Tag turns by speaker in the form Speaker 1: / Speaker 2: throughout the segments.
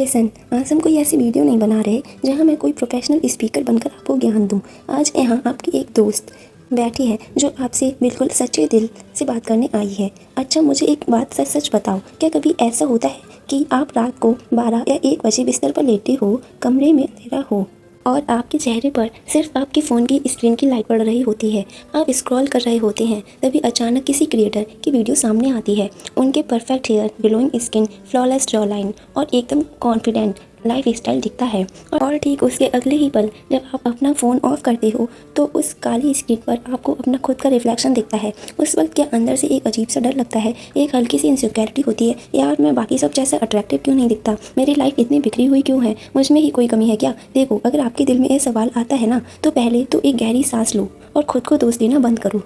Speaker 1: Listen, आज हम कोई ऐसी वीडियो नहीं बना रहे जहां मैं कोई प्रोफेशनल स्पीकर बनकर आपको ज्ञान दूं। आज यहाँ आपकी एक दोस्त बैठी है जो आपसे बिल्कुल सच्चे दिल से बात करने आई है। अच्छा, मुझे एक बात सच सच बताओ, क्या कभी ऐसा होता है कि आप रात को 12 या 1 बजे बिस्तर पर लेटे हो, कमरे में अंधेरा हो और आपके चेहरे पर सिर्फ आपके फ़ोन की स्क्रीन की लाइट पड़ रही होती है, आप स्क्रॉल कर रहे होते हैं, तभी अचानक किसी क्रिएटर की वीडियो सामने आती है। उनके perfect hair, glowing skin, flawless jawline और एकदम कॉन्फिडेंट लाइफ स्टाइल दिखता है। और ठीक उसके अगले ही पल जब आप अपना फ़ोन ऑफ करते हो तो उस काली स्क्रीन पर आपको अपना खुद का रिफ्लेक्शन दिखता है। उस वक्त क्या अंदर से एक अजीब सा डर लगता है, एक हल्की सी इनसिक्योरिटी होती है, यार मैं बाकी सब जैसा अट्रैक्टिव क्यों नहीं दिखता, मेरी लाइफ इतनी बिखरी हुई क्यों है, मुझ में ही कोई कमी है क्या। देखो, अगर आपके दिल में ये सवाल आता है ना, तो पहले तो एक गहरी सांस लो और खुद को दोष देना बंद करो।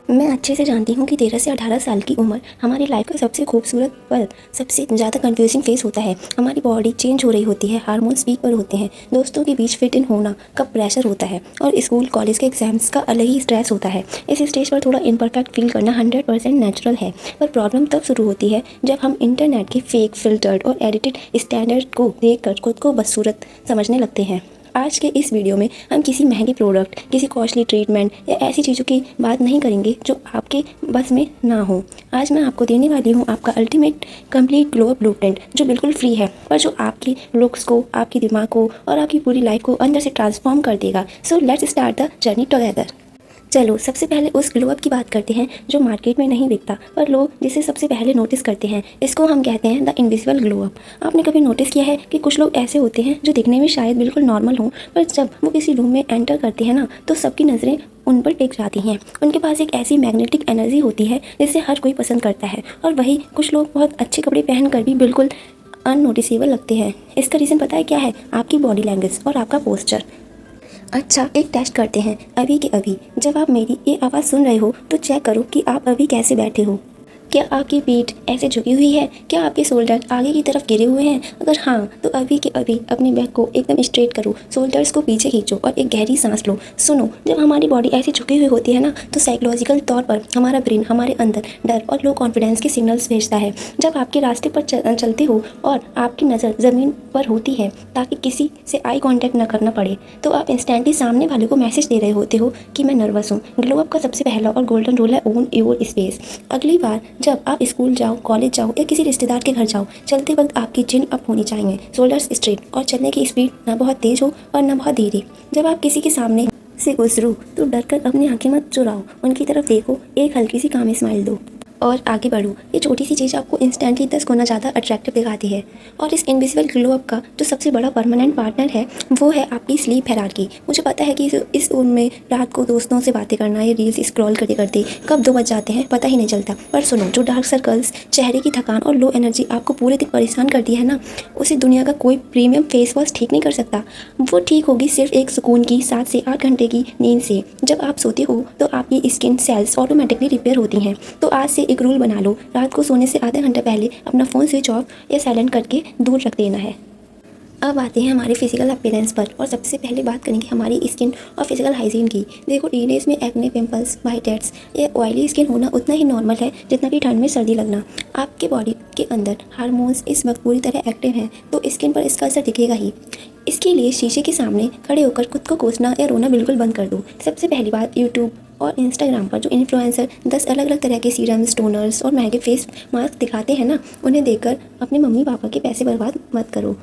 Speaker 1: मैं अच्छे से जानती हूँ कि 13 से 18 साल की उम्र हमारी लाइफ का सबसे खूबसूरत पल, सबसे ज़्यादा कंफ्यूजिंग फेस होता है। हमारी बॉडी चेंज हो रही होती है, हार्मोन्स पीक पर होते हैं, दोस्तों के बीच फिट इन होना का प्रेशर होता है और स्कूल कॉलेज के एग्जाम्स का अलग ही स्ट्रेस होता है। इस स्टेज पर थोड़ा इम्परफेक्ट फील करना 100% नेचुरल है, पर प्रॉब्लम तब शुरू होती है जब हम इंटरनेट के फेक, फिल्टर्ड और एडिटेड स्टैंडर्ड को देखकर खुद को बदसूरत समझने लगते हैं। आज के इस वीडियो में हम किसी महंगे प्रोडक्ट, किसी कॉस्टली ट्रीटमेंट या ऐसी चीज़ों की बात नहीं करेंगे जो आपके बस में ना हो। आज मैं आपको देने वाली हूँ आपका ultimate complete glow up blueprint, जो बिल्कुल फ्री है, पर जो आपकी लुक्स को, आपके दिमाग को और आपकी पूरी लाइफ को अंदर से ट्रांसफॉर्म कर देगा। So let's start the journey together. चलो, सबसे पहले उस ग्लो अप की बात करते हैं जो मार्केट में नहीं बिकता, पर लोग जिसे सबसे पहले नोटिस करते हैं। इसको हम कहते हैं द इनविजिबल ग्लो अप। आपने कभी नोटिस किया है कि कुछ लोग ऐसे होते हैं जो दिखने में शायद बिल्कुल नॉर्मल हों, पर जब वो किसी रूम में एंटर करते हैं ना, तो सबकी नज़रें उन पर टिक जाती हैं। उनके पास एक ऐसी मैग्नेटिक एनर्जी होती है जिसे हर कोई पसंद करता है। और वही कुछ लोग बहुत अच्छे कपड़े पहन कर भी बिल्कुल अननोटिसेबल लगते हैं। इसका रीज़न पता है क्या है? आपकी बॉडी लैंग्वेज और आपका पोस्चर। अच्छा, एक टेस्ट करते हैं अभी के अभी। जब आप मेरी ये आवाज़ सुन रहे हो तो चेक करो कि आप अभी कैसे बैठे हो। क्या आपकी पीठ ऐसे झुकी हुई है? क्या आपके शोल्डर आगे की तरफ गिरे हुए हैं? अगर हाँ, तो अभी के अभी अपने बैक को एकदम स्ट्रेट करो, शोल्डर्स को पीछे खींचो और एक गहरी सांस लो। सुनो, जब हमारी बॉडी ऐसी झुकी हुई होती है ना, तो साइकोलॉजिकल तौर पर हमारा ब्रेन हमारे अंदर डर और लो कॉन्फिडेंस के सिग्नल्स भेजता है। जब आपके रास्ते पर चलते हो और आपकी नज़र ज़मीन पर होती है ताकि किसी से आई कॉन्टैक्ट न करना पड़े, तो आप इंस्टेंटली सामने वाले को मैसेज दे रहे होते हो कि मैं नर्वस हूँ। ग्लो अप का सबसे पहला और गोल्डन रूल है ओन योर स्पेस। अगली बार जब आप स्कूल जाओ, कॉलेज जाओ या किसी रिश्तेदार के घर जाओ, चलते वक्त आपकी चिन अप होनी चाहिए, शोल्डर्स स्ट्रेट और चलने की स्पीड ना बहुत तेज हो और ना बहुत धीरे। जब आप किसी के सामने से गुजरो तो डर कर अपनी आंखें मत चुराओ, उनकी तरफ देखो, एक हल्की सी काम स्माइल दो और आगे बढ़ो। ये छोटी सी चीज़ आपको इंस्टेंटली 10 गुना ज़्यादा अट्रैक्टिव दिखाती है। और इस इनविजिबल ग्लो अप का जो सबसे बड़ा परमानेंट पार्टनर है वो है आपकी स्लीप हायरार्की। मुझे पता है कि इस उम्र में रात को दोस्तों से बातें करना या रील्स स्क्रॉल करते करते कब 2 बज जाते हैं पता ही नहीं चलता। पर सुनो, जो डार्क सर्कल्स, चेहरे की थकान और लो एनर्जी आपको पूरे दिन परेशान करती है ना, उसे दुनिया का कोई प्रीमियम फेस वॉश ठीक नहीं कर सकता। वो ठीक होगी सिर्फ एक सुकून की 7 से 8 घंटे की नींद से। जब आप सोते हो तो आपकी स्किन सेल्स ऑटोमेटिकली रिपेयर होती हैं। तो आज से एक रूल बना लो, रात को सोने से आधा घंटा पहले अपना फ़ोन स्विच ऑफ या साइलेंट करके दूर रख देना है। अब आते हैं हमारे फिजिकल अपीयरेंस पर और सबसे पहले बात करेंगे हमारी स्किन और फिजिकल हाइजीन की। देखो, टीनेज में एक्ने, पिंपल्स, व्हाइट हेड्स या ऑयली स्किन होना उतना ही नॉर्मल है जितना कि ठंड में सर्दी लगना। आपके बॉडी के अंदर हार्मोन्स इस वक्त पूरी तरह एक्टिव हैं, तो स्किन पर इसका असर दिखेगा ही। इसके लिए शीशे के सामने खड़े होकर खुद को कोसना या रोना बिल्कुल बंद कर दो। सबसे पहली बात, यूट्यूब और इंस्टाग्राम पर जो इन्फ्लुएंसर 10 अलग अलग तरह के सीरम्स, टोनर्स और महंगे फेस मास्क दिखाते हैं ना, उन्हें देखकर अपने मम्मी पापा के पैसे बर्बाद मत करो।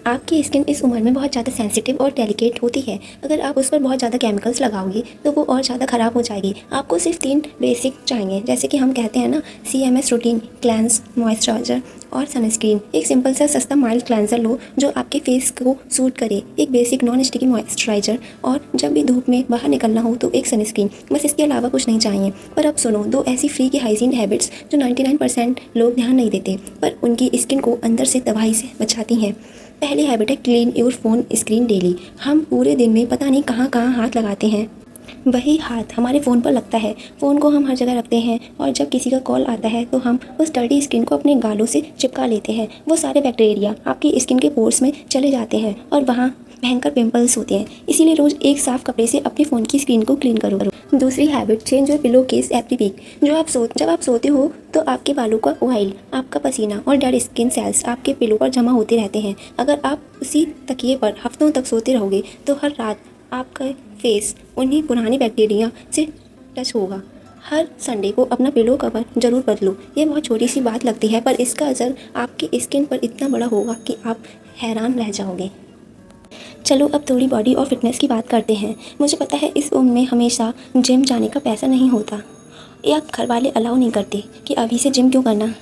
Speaker 1: आपकी स्किन इस उम्र में बहुत ज़्यादा सेंसिटिव और डेलिकेट होती है। अगर आप उस पर बहुत ज़्यादा केमिकल्स लगाओगे तो वो और ज़्यादा ख़राब हो जाएगी। आपको सिर्फ 3 बेसिक चाहिए, जैसे कि हम कहते हैं ना, CMS रूटीन, क्लेंस, मॉइस्चराइजर और सनस्क्रीन। एक सिंपल सा सस्ता माइल्ड क्लेंजर लो जो आपके फेस को सूट करे, एक बेसिक नॉन स्टिकी मॉइस्चराइजर और जब भी धूप में बाहर निकलना हो तो एक सनस्क्रीन। बस इसके अलावा कुछ नहीं चाहिए। पर अब सुनो, 2 ऐसी फ्री की हाइजीन हैबिट्स जो 99% लोग ध्यान नहीं देते, पर उनकी स्किन को अंदर से तबाही से बचाती हैं। पहली हैबिट है clean your phone screen daily. हम पूरे दिन में पता नहीं कहाँ कहाँ हाथ लगाते हैं, वही हाथ हमारे फ़ोन पर लगता है। फ़ोन को हम हर जगह रखते हैं और जब किसी का कॉल आता है तो हम उस डर्टी स्क्रीन को अपने गालों से चिपका लेते हैं। वो सारे बैक्टीरिया आपकी स्किन के पोर्स में चले जाते हैं और वहाँ भयंकर पिंपल्स होते हैं। इसीलिए रोज़ एक साफ कपड़े से अपने फ़ोन की स्क्रीन को क्लीन करो। दूसरी habit, change your pillow case every week. जब आप सोते हो तो आपके बालों का ऑयल, आपका पसीना और डेड स्किन सेल्स आपके पिलो पर जमा होते रहते हैं। अगर आप उसी तकिए पर हफ्तों तक सोते रहोगे तो हर रात आपका फेस उन्हीं पुरानी बैक्टीरिया से टच होगा। हर संडे को अपना पिलो कवर ज़रूर बदलो। ये बहुत छोटी सी बात लगती है, पर इसका असर आपकी स्किन पर इतना बड़ा होगा कि आप हैरान रह जाओगे। चलो अब थोड़ी बॉडी और फिटनेस की बात करते हैं। मुझे पता है इस उम्र में हमेशा जिम जाने का पैसा नहीं होता या घर वाले अलाउ नहीं करते कि अभी से जिम क्यों करना,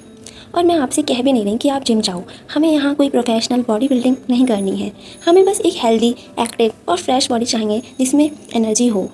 Speaker 1: और मैं आपसे कह भी नहीं रही कि आप जिम जाओ। हमें यहाँ कोई प्रोफेशनल बॉडी बिल्डिंग नहीं करनी है। हमें बस एक हेल्दी, एक्टिव और फ्रेश बॉडी चाहिए जिसमें एनर्जी हो।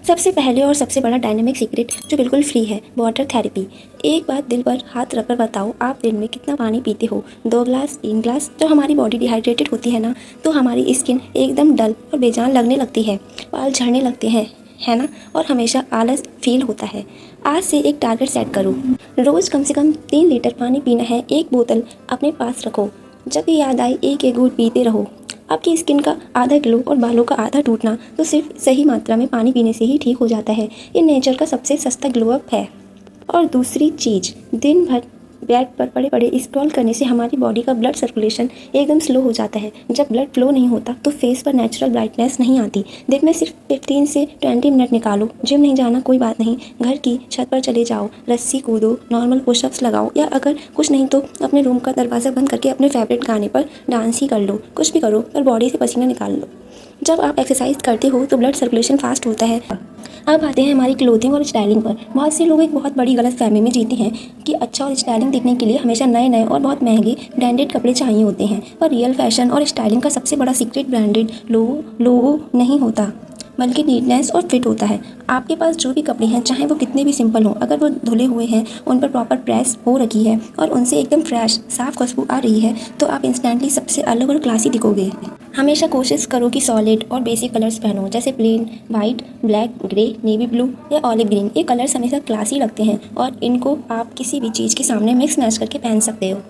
Speaker 1: सबसे पहले और सबसे बड़ा डायनेमिक सीक्रेट जो बिल्कुल फ्री है, वाटर थेरेपी। एक बात दिल पर हाथ रखकर बताओ, आप दिन में कितना पानी पीते हो? 2 ग्लास, 3 ग्लास? जब हमारी बॉडी डिहाइड्रेटेड होती है ना, तो हमारी स्किन एकदम डल और बेजान लगने लगती है, बाल झड़ने लगते हैं, है ना, और हमेशा आलस फील होता है। आज से एक टारगेट सेट करो, रोज़ कम से कम 3 लीटर पानी पीना है। एक बोतल अपने पास रखो, जब भी याद आए एक एक घूंट पीते रहो। आपकी स्किन का आधा ग्लो और बालों का आधा टूटना तो सिर्फ सही मात्रा में पानी पीने से ही ठीक हो जाता है। ये नेचर का सबसे सस्ता ग्लो अप है। और दूसरी चीज़, दिन भर बेड पर पड़े पड़े स्क्रॉल करने से हमारी बॉडी का ब्लड सर्कुलेशन एकदम स्लो हो जाता है। जब ब्लड फ्लो नहीं होता तो फेस पर नेचुरल ब्राइटनेस नहीं आती। दिन में सिर्फ 15 से 20 मिनट निकालो। जिम नहीं जाना कोई बात नहीं, घर की छत पर चले जाओ, रस्सी कूदो, नॉर्मल पुशअप्स लगाओ, या अगर कुछ नहीं तो अपने रूम का दरवाज़ा बंद करके अपने फेवरेट गाने पर डांस ही कर लो। कुछ भी करो पर बॉडी से पसीना निकाल लो। जब आप एक्सरसाइज करते हो तो ब्लड सर्कुलेशन फास्ट होता है। अब आते हैं हमारी क्लोथिंग और स्टाइलिंग पर। बहुत से लोग एक बहुत बड़ी गलत फहमी में जीते हैं कि अच्छा और स्टाइलिंग दिखने के लिए हमेशा नए नए और बहुत महंगे ब्रांडेड कपड़े चाहिए होते हैं, पर रियल फैशन और स्टाइलिंग का सबसे बड़ा सीक्रेट ब्रांडेड लोगो नहीं होता, बल्कि नीटनेस और फिट होता है। आपके पास जो भी कपड़े हैं, चाहे वो कितने भी सिंपल हों, अगर वो धुले हुए हैं, उन पर प्रॉपर प्रेस हो रखी है और उनसे एकदम फ्रेश साफ खुशबू आ रही है, तो आप इंस्टेंटली सबसे अलग और क्लासी दिखोगे। हमेशा कोशिश करो कि सॉलिड और बेसिक कलर्स पहनो, जैसे plain white, black, grey, navy blue या ऑलिव ग्रीन। ये कलर्स हमेशा क्लासी लगते हैं और इनको आप किसी भी चीज़ के सामने मिक्स मैच करके पहन सकते हो।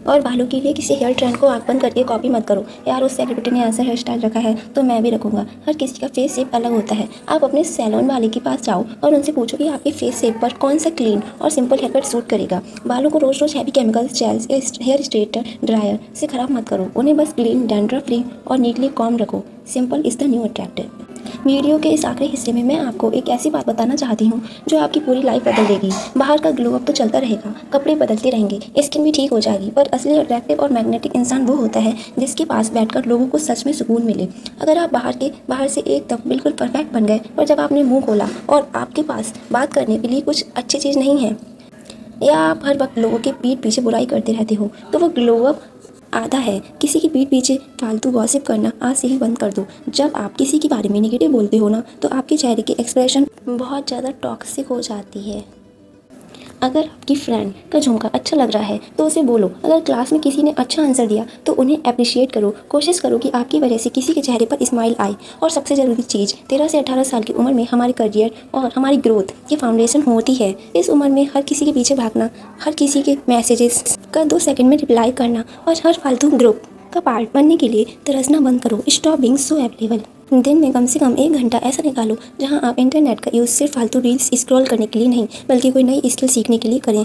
Speaker 1: और बालों के लिए किसी हेयर ट्रेंड को आंख बंद करके कॉपी मत करो। यार उस सेलिब्रिटी ने ऐसा हेयर स्टाइल रखा है तो मैं भी रखूँगा। हर किसी का फेस शेप अलग होता है। आप अपने सैलून वाले के पास जाओ और उनसे पूछो कि आपके फेस शेप पर कौन सा क्लीन और सिंपल हेयर कट सूट करेगा। बालों को रोज़ रोज़ हैवी केमिकल्स, जेल्स या हेयर स्ट्रेटर ड्रायर से ख़राब मत करो। उन्हें बस क्लीन, डैंड्रफ फ्री और नीटली कॉम्ब रखो। Simple is the new attractive. Video के इस आखिरी हिस्से में मैं आपको एक ऐसी बात बताना चाहती हूँ जो आपकी पूरी लाइफ बदल देगी। बाहर का ग्लो अप तो चलता रहेगा, कपड़े बदलते रहेंगे, स्किन भी ठीक हो जाएगी, पर असली अट्रैक्टिव और मैग्नेटिक इंसान वो होता है जिसके पास बैठकर लोगों को सच में सुकून मिले। अगर आप बाहर से एकदम बिल्कुल परफेक्ट बन गए, पर जब आपने मुँह खोला और आपके पास बात करने के लिए कुछ अच्छी चीज़ नहीं है, या आप हर वक्त लोगों के पीठ पीछे बुराई करते रहते हो, तो वो ग्लो अप आधा है। किसी की पीठ पीछे फालतू गॉसिप करना आज से ही बंद कर दो। जब आप किसी के बारे में नेगेटिव बोलते हो ना, तो आपके चेहरे की एक्सप्रेशन बहुत ज़्यादा टॉक्सिक हो जाती है। अगर आपकी फ्रेंड का झुमका अच्छा लग रहा है तो उसे बोलो। अगर क्लास में किसी ने अच्छा आंसर दिया तो उन्हें अप्रिशिएट करो। कोशिश करो कि आपकी वजह से किसी के चेहरे पर स्माइल आए। और सबसे ज़रूरी चीज़, 13 से 18 साल की उम्र में हमारे करियर और हमारी ग्रोथ की फाउंडेशन होती है। इस उम्र में हर किसी के पीछे भागना, हर किसी के मैसेजेस का 2 सेकंड में रिप्लाई करना और हर फालतू ग्रुप का पार्ट बनने के लिए तरसना बंद करो। Stop being so available. दिन में कम से कम 1 घंटा ऐसा निकालो जहां आप इंटरनेट का यूज़ सिर्फ फालतू रील्स स्क्रॉल करने के लिए नहीं, बल्कि कोई नई स्किल सीखने के लिए करें।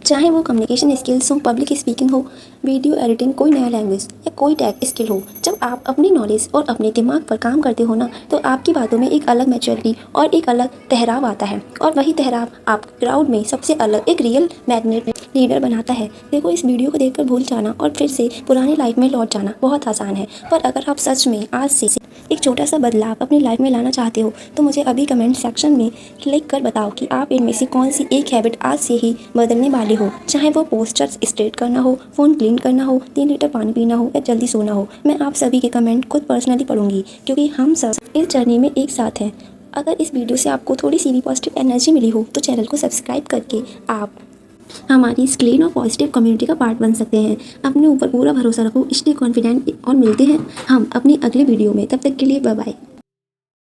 Speaker 1: चाहे वो कम्युनिकेशन स्किल्स हो, पब्लिक स्पीकिंग हो, वीडियो एडिटिंग, कोई नया लैंग्वेज या कोई टैग स्किल हो। जब आप अपनी नॉलेज और अपने दिमाग पर काम करते हो ना, तो आपकी बातों में एक अलग मैच्योरिटी और एक अलग ठहराव आता है, और वही ठहराव आप क्राउड में सबसे अलग एक रियल मैग्नेट लीडर बनाता है। देखो, इस वीडियो को देखकर भूल जाना और फिर से पुरानी लाइफ में लौट जाना बहुत आसान है, पर अगर आप सच में आज से एक छोटा सा बदलाव अपनी लाइफ में लाना चाहते हो तो मुझे अभी कमेंट सेक्शन में लिख कर बताओ कि आप इनमें से कौन सी एक हैबिट आज से ही बदलने वाले हो। चाहे वो पोस्टर्स स्ट्रेट करना हो, फ़ोन क्लीन करना हो, 3 लीटर पानी पीना हो या जल्दी सोना हो। मैं आप सभी के कमेंट खुद पर्सनली पढ़ूंगी, क्योंकि हम सब इस जर्नी में एक साथ हैं। अगर इस वीडियो से आपको थोड़ी सी भी पॉजिटिव एनर्जी मिली हो तो चैनल को सब्सक्राइब करके आप हमारी इस क्लीन और पॉजिटिव कम्युनिटी का पार्ट बन सकते हैं। अपने ऊपर पूरा भरोसा रखो, स्टे कॉन्फिडेंट, और मिलते हैं हम अपनी अगले वीडियो में। तब तक के लिए बाय बाय।